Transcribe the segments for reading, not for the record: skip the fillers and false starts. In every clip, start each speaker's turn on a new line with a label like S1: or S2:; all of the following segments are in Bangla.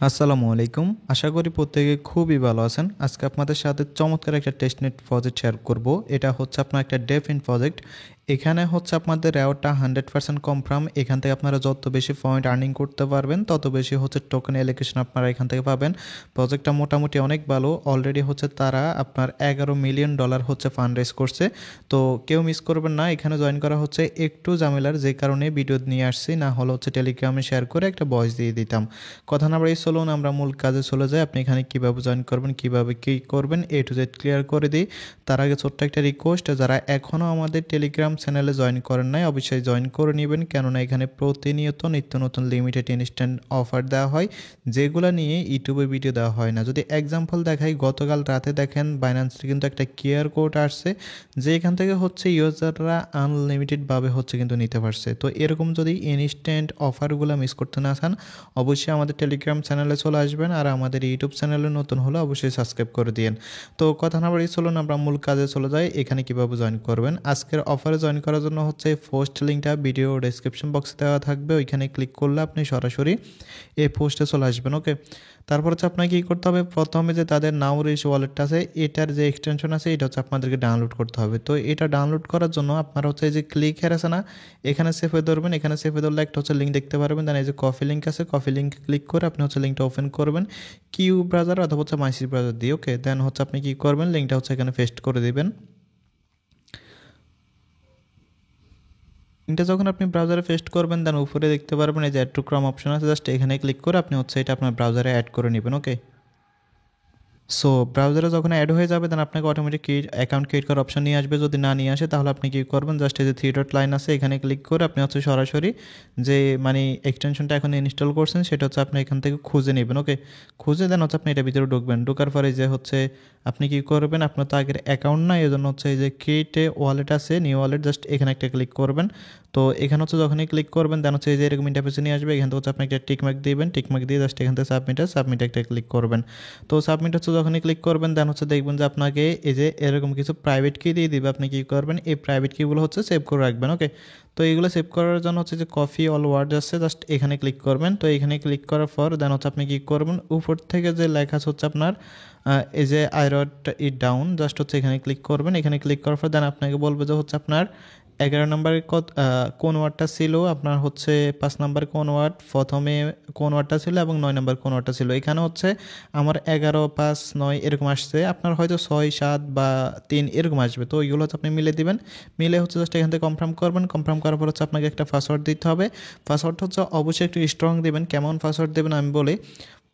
S1: আসসালামু আলাইকুম। আশা করি প্রত্যেকে খুবই ভালো আছেন। আজকে আপনাদের সাথে চমৎকার একটা টেস্টনেট প্রজেক্ট শেয়ার করব। এটা হচ্ছে আপনার একটা ডেফ-ইন প্রজেক্ট। এখানে হচ্ছে আপনাদের রেওয়ার্ডটা 100% কনফার্ম। এখান থেকে আপনারা যত বেশি পয়েন্ট আর্নিং করতে পারবেন তত বেশি হচ্ছে টোকেন অ্যালোকেশন আপনারা এখান থেকে পাবেন। প্রজেক্টটা মোটামুটি অনেক ভালো। অলরেডি হচ্ছে তারা আপনার $11 মিলিয়ন হচ্ছে ফান্ড রেজ করছে। তো কেউ মিস করবেন না। এখানে জয়েন করা হচ্ছে একটু ঝামেলার, যে কারণে ভিডিও নিয়ে আসছি, না হলে হচ্ছে টেলিগ্রামে শেয়ার করে একটা ভয়েস দিয়ে দিতাম। কথা না বাড়িয়ে চলুন আমরা মূল কাজে চলে যাই। আপনি এখানে কীভাবে জয়েন করবেন, কীভাবে কী করবেন, এ টু জেড ক্লিয়ার করে দিই। তার আগে ছোট্ট একটা রিকোয়েস্ট, যারা এখনও আমাদের টেলিগ্রাম চ্যানেলে জয়েন করেন নাই অবশ্যই জয়েন করে নেবেন, কেননা এখানে প্রতিনিয়ত নিত্য নতুন লিমিটেড ইনস্ট্যান্ট অফার দেওয়া হয়, যেগুলো নিয়ে ইউটিউবে ভিডিও দেওয়া হয় না। যদি এক্সাম্পল দেখাই, গতকাল রাতে দেখেন বাইন্যান্সে কিন্তু একটা কিউআর কোড আসছে, যে এখান থেকে হচ্ছে ইউজাররা আনলিমিটেডভাবে হচ্ছে কিন্তু নিতে পারছে। তো এরকম যদি ইনস্ট্যান্ট অফারগুলো মিস করতে না চান অবশ্যই আমাদের টেলিগ্রাম চ্যানেলে চলে আসবেন, আর আমাদের ইউটিউব চ্যানেলে নতুন হলে অবশ্যই সাবস্ক্রাইব করে দিন। তো কথা না বাড়িয়ে চলুন আমরা মূল কাজে চলে যাই। এখানে কীভাবে জয়েন করবেন, আজকের অফারে জয়েন করার জন্য হচ্ছে পোস্ট লিঙ্কটা ভিডিও ডেসক্রিপশন বক্সে দেওয়া থাকবে, ওইখানে ক্লিক করলে আপনি সরাসরি এই পোস্টে চলে আসবেন। ওকে, তারপর হচ্ছে আপনাকে কী করতে হবে, প্রথমে যে তাদের নাউরিশ ওয়ালেটটা আছে এটার যে এক্সটেনশন আছে এটা হচ্ছে আপনাদেরকে ডাউনলোড করতে হবে। তো এটা ডাউনলোড করার জন্য আপনারা হচ্ছে এই যে ক্লিক হেয়ার আছে না, এখানে সেভে ধরবেন। এখানে সেভে ধরলে একটা হচ্ছে লিঙ্ক দেখতে পারবেন, দেন এই যে কফি লিঙ্ক আছে, কফি লিঙ্কে ক্লিক করে আপনি হচ্ছে লিঙ্কটা ওপেন করবেন কিউ ব্রাউজার অথবা হচ্ছে মাইসি ব্রাউজার দিয়ে। ওকে, দেন হচ্ছে আপনি কী করবেন, লিঙ্কটা হচ্ছে এখানে পেস্ট করে দিবেন। লিঙ্কটা যখন আপনি ব্রাউজারে পেস্ট করবেন দেন উপরে দেখতে পারবেন এই যে অ্যাড টু ক্রোম অপশন আছে, জাস্ট এখানে ক্লিক করে আপনি হচ্ছে এটা আপনার ব্রাউজারে অ্যাড করে নেবেন। ওকে, সো ব্রাউজারে যখন অ্যাড হয়ে যাবে দেন আপনাকে অটোমেটিক অ্যাকাউন্ট ক্রিয়েট করার অপশন নিয়ে আসবে। যদি না নিয়ে আসে তাহলে আপনি কী করবেন, জাস্ট এই যে থ্রি ডট লাইন আছে এখানে ক্লিক করে আপনি হচ্ছে সরাসরি যে এক্সটেনশনটা এখন ইনস্টল করছেন সেটা হচ্ছে আপনি এখান থেকে খুঁজে নেবেন। ওকে, খুঁজে দেন হচ্ছে আপনি এটা ভিতরে ঢুকবেন। ঢোকার পরে যে হচ্ছে আপনি কী করবেন, আপনার তো আগের অ্যাকাউন্ট না, এই জন্য হচ্ছে এই যে ক্রিয়েট এ ওয়ালেট আছে, নিউ ওয়ালেট, জাস্ট এখানে একটা ক্লিক করবেন। তো এখানে হচ্ছে যখনই ক্লিক করবেন দেন হচ্ছে এই যে এরকম ইন্টারফেসে নিয়ে আসবে। এখান থেকে হচ্ছে আপনি একটা টিকমার্ক দিবেন, টিকমার্ক দিয়ে জাস্ট এখান থেকে সাবমিট একটা ক্লিক করবেন। তো সাবমিট হচ্ছে যখনই ক্লিক করবেন দেন হচ্ছে দেখবেন যে আপনাকে এই যে এরকম কিছু প্রাইভেট কি দিয়ে দিবে। আপনি কী করবেন, এই প্রাইভেট কিগুলো হচ্ছে সেভ করে রাখবেন। ওকে, তো এইগুলো সেভ করার জন্য হচ্ছে যে কফি অল ওয়ার্ডস আছে, জাস্ট এখানে ক্লিক করবেন। তো এখানে ক্লিক করার পর দেন হচ্ছে আপনি কী করবেন, উপর থেকে যে লেখা হচ্ছে আপনার এই যে I wrote it down, just হচ্ছে এখানে ক্লিক করবেন। এখানে ক্লিক করার পর দেন আপনাকে বলবে যে হচ্ছে আপনার 11 নম্বরে কোন ওয়ার্ডটা ছিল, আপনার হচ্ছে 5 নম্বর কোন ওয়ার্ড, প্রথমে কোন ওয়ার্ডটা ছিল এবং 9 নম্বর কোন ওয়ার্ডটা ছিল। এখানে হচ্ছে আমার 11, 5, 9 এরকম আসছে, আপনার হয়তো 6, 7 বা 3 এরকম আসবে। তো ওইগুলো হচ্ছে আপনি মিলে দিবেন, মিলে হচ্ছে জাস্ট এখান থেকে কনফার্ম করবেন। কনফার্ম করার পর হচ্ছে আপনাকে একটা পাসওয়ার্ড দিতে হবে। পাসওয়ার্ডটা হচ্ছে অবশ্যই একটু স্ট্রং দেবেন। কেমন পাসওয়ার্ড দেবেন আমি বলি,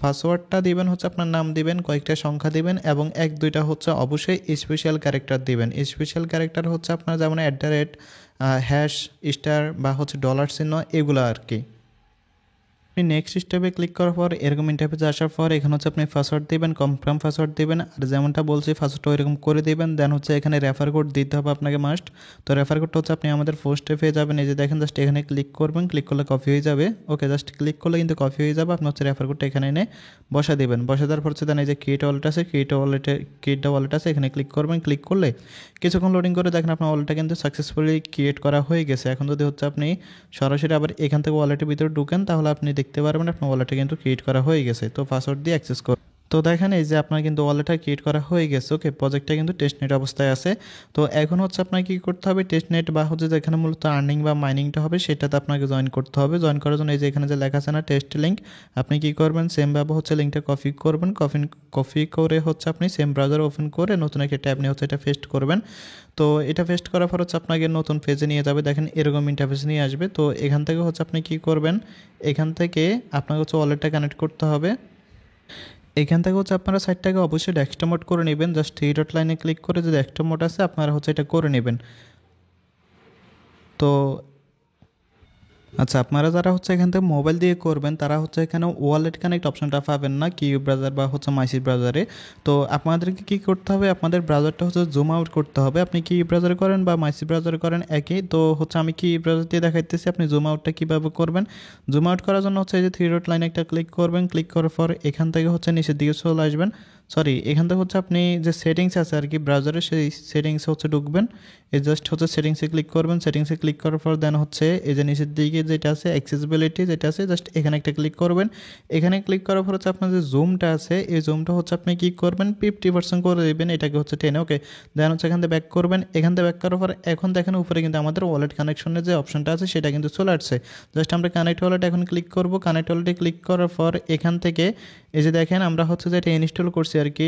S1: পাসওয়ার্ডটা দিবেন হচ্ছে আপনার নাম দিবেন, কয়েকটা সংখ্যা দিবেন এবং 1-2টা হচ্ছে অবশ্যই স্পেশাল ক্যারেক্টার দিবেন। স্পেশাল ক্যারেক্টার হচ্ছে আপনার যেমন হ্যাশ, স্টার বা হচ্ছে ডলার চিহ্ন, এগুলো আর কি। আপনি নেক্সট স্টেপে ক্লিক করার পর এরকম ইন্টারফেসে আসার পর এখানে হচ্ছে আপনি পাসওয়ার্ড দেবেন, কনফার্ম পাসওয়ার্ড দেবেন, আর যেমনটা বলছি পাসওয়ার্ডটা এরকম করে দেবেন। দেন হচ্ছে এখানে রেফার কোড দিতে হবে আপনাকে মাস্ট। তো রেফার কোডটা হচ্ছে আপনি আমাদের পোস্টে পেয়ে যাবেন, এই যে দেখেন, জাস্ট এখানে ক্লিক করবেন, ক্লিক করলে কপি হয়ে যাবে। ওকে, জাস্ট ক্লিক করলে কিন্তু কপি হয়ে যাবে। আপনি হচ্ছে রেফার কোডটা এখানে এনে বসা দেবেন। বসা দেওয়ার পর হচ্ছে দেন এই যে ক্রিয়েট ওয়ালেট আছে, ক্রিয়েট ওয়ালেট আছে, এখানে ক্লিক করবেন। ক্লিক করলে কিছুক্ষণ লোডিং করে দেখেন আপনার ওয়ালেটটা কিন্তু সাকসেসফুলি ক্রিয়েট করা হয়ে গেছে। এখন যদি হচ্ছে আপনি সরাসরি আবার এখান থেকে ওয়ালেটের ভিতরে ঢুকেন তাহলে আপনি দেখতে পারবেন আপনার ওয়ালেটটা কিন্তু ক্রিয়েট করা হয়ে গেছে। তো পাসওয়ার্ড দিয়ে অ্যাক্সেস করুন। তো দেখেন এই যে আপনার কিন্তু ওয়ালেটটা ক্রিয়েট করা হয়ে গেছে। ওকে, প্রজেক্টটা কিন্তু টেস্টনেট অবস্থায় আছে। তো এখন হচ্ছে আপনাকে কী করতে হবে, টেস্টনেট বা হচ্ছে যেখানে মূলত আর্নিং বা মাইনিংটা হবে সেটাতে আপনাকে জয়েন করতে হবে। জয়েন করার জন্য এই যে এখানে যে লেখা আছে না টেস্ট লিঙ্ক, আপনি কী করবেন, সেমভাবে হচ্ছে লিঙ্কটা কপি করবেন। কপি করে হচ্ছে আপনি সেম ব্রাউজার ওপেন করে নতুন একটা ট্যাব নিয়ে হচ্ছে এটা পেস্ট করবেন। তো এটা পেস্ট করার পর হচ্ছে আপনাকে নতুন পেজে নিয়ে যাবে, দেখেন এরকম ইন্টারফেস নিয়ে আসবে। তো এখান থেকে হচ্ছে আপনি কী করবেন, এখান থেকে আপনাকে হচ্ছে ওয়ালেটটা কানেক্ট করতে হবে। এখান থেকে হচ্ছে আপনারা সাইটটাকে অবশ্যই ডেস্কটপ মোড করে নেবেন। জাস্ট থ্রি ডট লাইনে ক্লিক করে যে ডেস্কটপ মোড আছে আপনারা হচ্ছে এটা করে নেবেন। তো আচ্ছা, আপনারা যারা হচ্ছে এখান থেকে মোবাইল দিয়ে করবেন তারা হচ্ছে এখানে ওয়ালেট কানেক্ট অপশনটা পাবেন না কিউ ব্রাউজার বা হচ্ছে মাইসি ব্রাউজারে। তো আপনাদেরকে কী করতে হবে, আপনাদের ব্রাউজারটা হচ্ছে জুম আউট করতে হবে। আপনি কিউ ব্রাউজারে করেন বা মাইসি ব্রাউজারে করেন একই। তো হচ্ছে আমি কিউ ব্রাউজার দিয়ে দেখাইতেছি, আপনি জুম আউটটা কীভাবে করবেন। জুম আউট করার জন্য হচ্ছে এই যে থ্রি ডট লাইনে একটা ক্লিক করবেন। ক্লিক করার পর এখান থেকে হচ্ছে নিচের দিকে চলে আসবেন। সরি, এখান থেকে হচ্ছে আপনি যে সেটিংস আছে আর কি ব্রাউজারে, সেই সেটিংসে হচ্ছে ঢুকবেন। এই জাস্ট হচ্ছে সেটিংসে ক্লিক করবেন। সেটিংসে ক্লিক করার পর দেন হচ্ছে এই যে নিচের দিকে যেটা আছে অ্যাক্সেসিবিলিটি যেটা আছে, জাস্ট এখানে একটা ক্লিক করবেন। এখানে ক্লিক করার পর হচ্ছে আপনার যে জুমটা আছে, এই জুমটা হচ্ছে আপনি কী করবেন 50% করে দেবেন, এটাকে হচ্ছে 10, ওকে। দেন হচ্ছে এখান থেকে ব্যাক করবেন। এখান থেকে ব্যাক করার পর এখন দেখেন উপরে কিন্তু আমাদের ওয়ালেট কানেকশনের যে অপশনটা আছে সেটা কিন্তু চলে আসছে। জাস্ট আমরা কানেক্ট ওয়ালেট এখন ক্লিক করব। কানেক্ট ওয়ালেটে ক্লিক করার পর এখান থেকে এই যে দেখেন আমরা হচ্ছে যেটা ইনস্টল করছি আর কি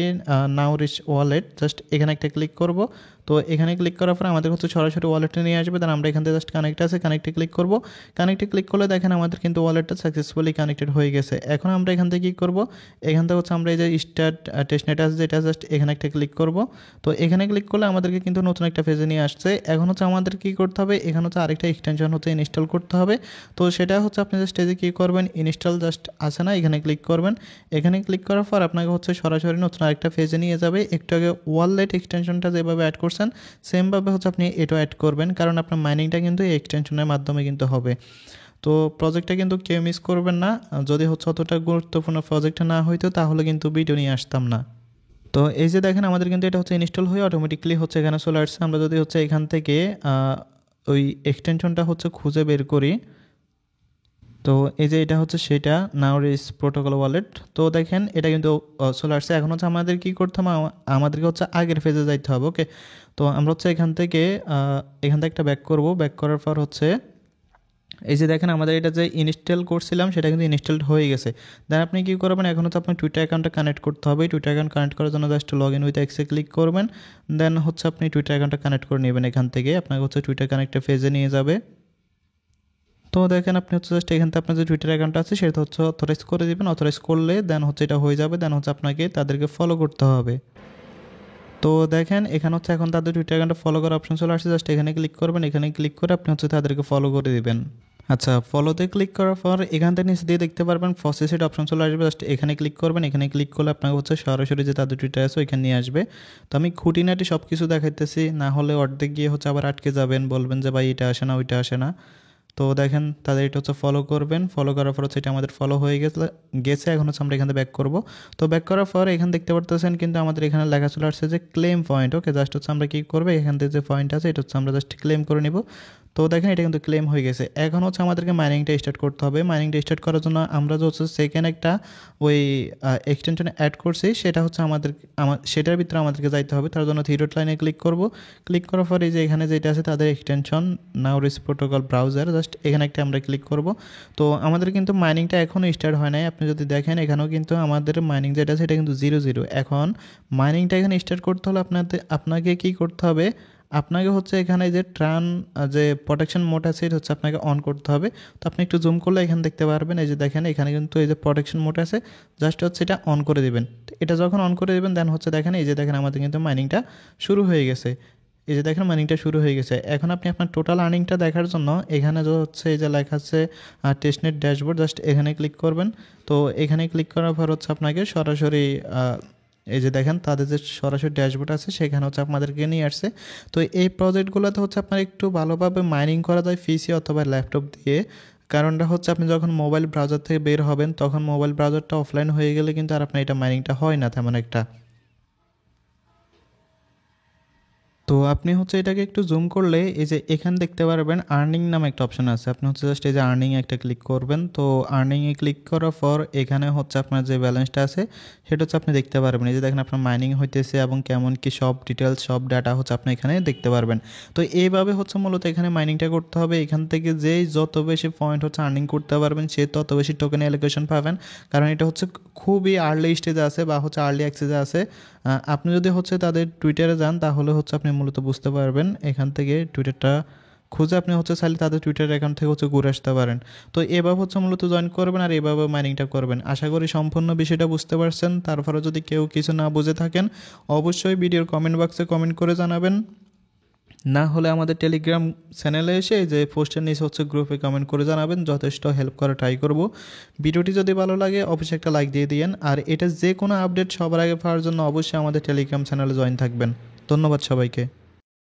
S1: নাও রিচ ওয়ালেট, জাস্ট এখানে একটা ক্লিক করব। তো এখানে ক্লিক করার পর আমাদের হচ্ছে সরাসরি ওয়ালেটে নিয়ে আসবে। দেন আমরা এখান থেকে জাস্ট কানেক্ট আছে, কানেক্টে ক্লিক করব। কানেক্টে ক্লিক করলে দেখেন আমাদের কিন্তু ওয়ালেটটা সাকসেসফুলি কানেক্টেড হয়ে গেছে। এখন আমরা এখান থেকে কী করব, এখান থেকে হচ্ছে আমরা এই যে স্টার্ট টেস্টনেট আছে যেটা, জাস্ট এখানে একটা ক্লিক করব। তো এখানে ক্লিক করলে আমাদেরকে কিন্তু নতুন একটা পেজে নিয়ে আসছে। এখন হচ্ছে আমাদের কী করতে হবে, এখানে হচ্ছে আরেকটা এক্সটেনশন হচ্ছে ইনস্টল করতে হবে। তো সেটা হচ্ছে আপনি জাস্ট এই যে কী করবেন, ইনস্টল জাস্ট আছে না, এখানে ক্লিক করবেন। এখানে ক্লিক করার পর আপনাকে হচ্ছে সরাসরি নতুন আরেকটা পেজে নিয়ে যাবে। একটু আগে ওয়ালেট এক্সটেনশনটা যেভাবে অ্যাড করছেন সেমভাবে হচ্ছে আপনি এটাও অ্যাড করবেন, কারণ আপনার মাইনিংটা কিন্তু এই এক্সটেনশনের মাধ্যমে কিন্তু হবে। তো প্রজেক্টটা কিন্তু কেউ মিস করবেন না। যদি হচ্ছে অতটা গুরুত্বপূর্ণ প্রজেক্টটা না হইতো তাহলে কিন্তু ভিডিও নিয়ে আসতাম না। তো এই যে দেখেন আমাদের কিন্তু এটা হচ্ছে ইনস্টল হয়ে অটোমেটিকলি হচ্ছে এখানে চলে আসছে। আমরা যদি হচ্ছে এখান থেকে ওই এক্সটেনশনটা হচ্ছে খুঁজে বের করি, তো এই যে এটা হচ্ছে সেটা নাও রিচ প্রোটোকল ওয়ালেট। তো দেখেন এটা কিন্তু চলে আসছে। এখন হচ্ছে আমাদের কী করতে হবে, আমাদেরকে হচ্ছে আগের ফেজে যাইতে হবে, ওকে। তো আমরা হচ্ছে এখান থেকে একটা ব্যাক করব। ব্যাক করার পর হচ্ছে এই যে দেখেন আমাদের এটা যে ইনস্টল করছিলাম সেটা কিন্তু ইনস্টলড হয়ে গেছে। দেন আপনি কী করবেন, এখন হচ্ছে আপনার টুইটার অ্যাকাউন্টটা কানেক্ট করতে হবে। টুইটার অ্যাকাউন্ট কানেক্ট করার জন্য জাস্ট লগ ইন উইথ এক্সে ক্লিক করবেন। দেন হচ্ছে আপনি টুইটার অ্যাকাউন্টটা কানেক্ট করে নেবেন। এখান থেকে আপনাকে হচ্ছে টুইটার কানেক্টের ফেজে নিয়ে যাবে। তো দেখেন আপনি হচ্ছে জাস্ট এখান থেকে আপনার যে টুইটার অ্যাকাউন্ট আছে সেটা হচ্ছে অথরাইজ করে দেবেন। অথরাইজ করলে দেন হচ্ছে এটা হয়ে যাবে। দেন হচ্ছে আপনাকে তাদেরকে ফলো করতে হবে। তো দেখেন এখানে হচ্ছে এখন তাদের টুইটার অ্যাকাউন্টে ফলো করার অপশন চলে আসছে। জাস্ট এখানে ক্লিক করবেন। এখানে ক্লিক করে আপনি হচ্ছে তাদেরকে ফলো করে দিবেন। আচ্ছা, ফলোতে ক্লিক করার পর এখান থেকে নিচে দিয়ে দেখতে পারবেন প্রসেসড অপশন চলে আসবে। জাস্ট এখানে ক্লিক করবেন। এখানে ক্লিক করলে আপনাকে হচ্ছে সরাসরি যে তাদের টুইটার আছে ওইখানে নিয়ে আসবে। তো আমি খুঁটিনাটি সব কিছু দেখাইতেছি, না হলে অর্ধেক গিয়ে হচ্ছে আবার আটকে যাবেন, বলবেন যে ভাই এটা আসে না ওইটা আসে না। তো দেখেন তাদের এটা হচ্ছে ফলো করবেন। ফলো করার পর হচ্ছে এটা আমাদের ফলো হয়ে গেছে। এখন হচ্ছে আমরা এখান থেকে ব্যাক করবো। তো ব্যাক করার পর এখানে দেখতে পারতেছেন কিন্তু আমাদের এখানে লেখা চলে আসছে যে ক্লেম পয়েন্ট, ওকে। জাস্ট হচ্ছে আমরা কী করবো, এখান থেকে যে পয়েন্ট আছে এটা হচ্ছে আমরা জাস্ট ক্লেম করে নিব। তো দেখেন এটা কিন্তু ক্লেম হয়ে গেছে। এখন হচ্ছে আমাদেরকে মাইনিংটা স্টার্ট করতে হবে। মাইনিংটা স্টার্ট করার জন্য আমরা যে হচ্ছে সেকেন্ড একটা ওই এক্সটেনশন অ্যাড করছি সেটা হচ্ছে সেটার ভিতরে আমাদেরকে যাইতে হবে। তার জন্য থ্রি ডট লাইনে ক্লিক করব। ক্লিক করার পর এই যে এখানে যেটা আছে তাদের এক্সটেনশন নাও রিচ প্রোটোকল ব্রাউজার, জাস্ট এখানে একটা আমরা ক্লিক করব। তো আমাদের কিন্তু মাইনিংটা এখনও স্টার্ট হয় নাই। আপনি যদি দেখেন এখানেও কিন্তু আমাদের মাইনিং যেটা আছে এটা কিন্তু 0 এখন মাইনিংটা এখানে স্টার্ট করতে হলে আপনাকে কী করতে হবে, আপনাকে হচ্ছে এখানে যে যে প্রোটেকশন মোড আছে এটা হচ্ছে আপনাকে অন করতে হবে। তো আপনি একটু জুম করলে এখানে দেখতে পারবেন, এই যে দেখেন এখানে কিন্তু এই যে প্রোটেকশন মোড আছে, জাস্ট হচ্ছে এটা অন করে দেবেন। এটা যখন অন করে দেবেন দেন হচ্ছে দেখেন এই যে দেখেন আমাদের কিন্তু মাইনিংটা শুরু হয়ে গেছে। এই যে দেখেন মাইনিংটা শুরু হয়ে গেছে। এখন আপনি আপনার টোটাল আর্নিংটা দেখার জন্য এখানে যে হচ্ছে এই যে লেখা আছে টেস্টনেট ড্যাশবোর্ড, জাস্ট এখানে ক্লিক করবেন। তো এখানে ক্লিক করার পর হচ্ছে আপনাকে সরাসরি এই যে দেখেন তাদের যে সরাসরি ড্যাশবোর্ড আছে সেখানে হচ্ছে আপনাদেরকে নিয়ে আসছে। তো এই প্রজেক্টগুলোতে হচ্ছে আপনার একটু ভালোভাবে মাইনিং করা যায় পিসি অথবা ল্যাপটপ দিয়ে। কারণটা হচ্ছে আপনি যখন মোবাইল ব্রাউজার থেকে বের হবেন তখন মোবাইল ব্রাউজারটা অফলাইন হয়ে গেলে কিন্তু আর আপনার এটা মাইনিংটা হয় না তেমন একটা। তো আপনি হচ্ছে এটাকে একটু জুম করলে এই যে এখানে দেখতে পারবেন আর্নিং নামে একটা অপশন আছে। আপনি হচ্ছে জাস্ট এই যে আর্নিং একটা ক্লিক করবেন। তো আর্নিংয়ে ক্লিক করার পর এখানে হচ্ছে আপনার যে ব্যালেন্সটা আছে সেটা হচ্ছে আপনি দেখতে পারবেন। এই যে দেখেন আপনার মাইনিং হইতেছে এবং কেমন কি সব ডিটেলস সব ডাটা হচ্ছে আপনি এখানে দেখতে পারবেন। তো এইভাবে হচ্ছে মূলত এখানে মাইনিংটা করতে হবে। এখান থেকে যেই যত বেশি পয়েন্ট হচ্ছে আর্নিং করতে পারবেন সে তত বেশি টোকেন অ্যালোকেশন পাবেন। কারণ এটা হচ্ছে খুবই আর্লি স্টেজে আছে বা হচ্ছে আর্লি অ্যাক্সেসে আছে। আপনি যদি হচ্ছে তাদের টুইটারে যান তাহলে হচ্ছে আপনি মূলত বুঝতে পারবেন। এখান থেকে টুইটারটা খুঁজে আপনি হচ্ছে চাইলে তাদের টুইটার অ্যাকাউন্ট থেকে হচ্ছে ঘুরে আসতে পারেন। তো এভাবে হচ্ছে মূলত জয়েন করবেন আর এভাবে মাইনিংটা করবেন। আশা করি সম্পূর্ণ বিষয়টা বুঝতে পারছেন। তারপরে যদি কেউ কিছু না বুঝে থাকেন অবশ্যই ভিডিওর কমেন্ট বক্সে কমেন্ট করে জানাবেন, না হলে আমাদের টেলিগ্রাম চ্যানেলে এসে যে পোস্টের নিচে হচ্ছে গ্রুপে কমেন্ট করে জানাবেন, যথেষ্ট হেল্প করা ট্রাই করব। ভিডিওটি যদি ভালো লাগে অবশ্যই একটা লাইক দিয়ে দিয়েন। আর এটা যে কোনো আপডেট সবার আগে পাওয়ার জন্য অবশ্যই আমাদের টেলিগ্রাম চ্যানেলে জয়েন থাকবেন। ধন্যবাদ সবাইকে।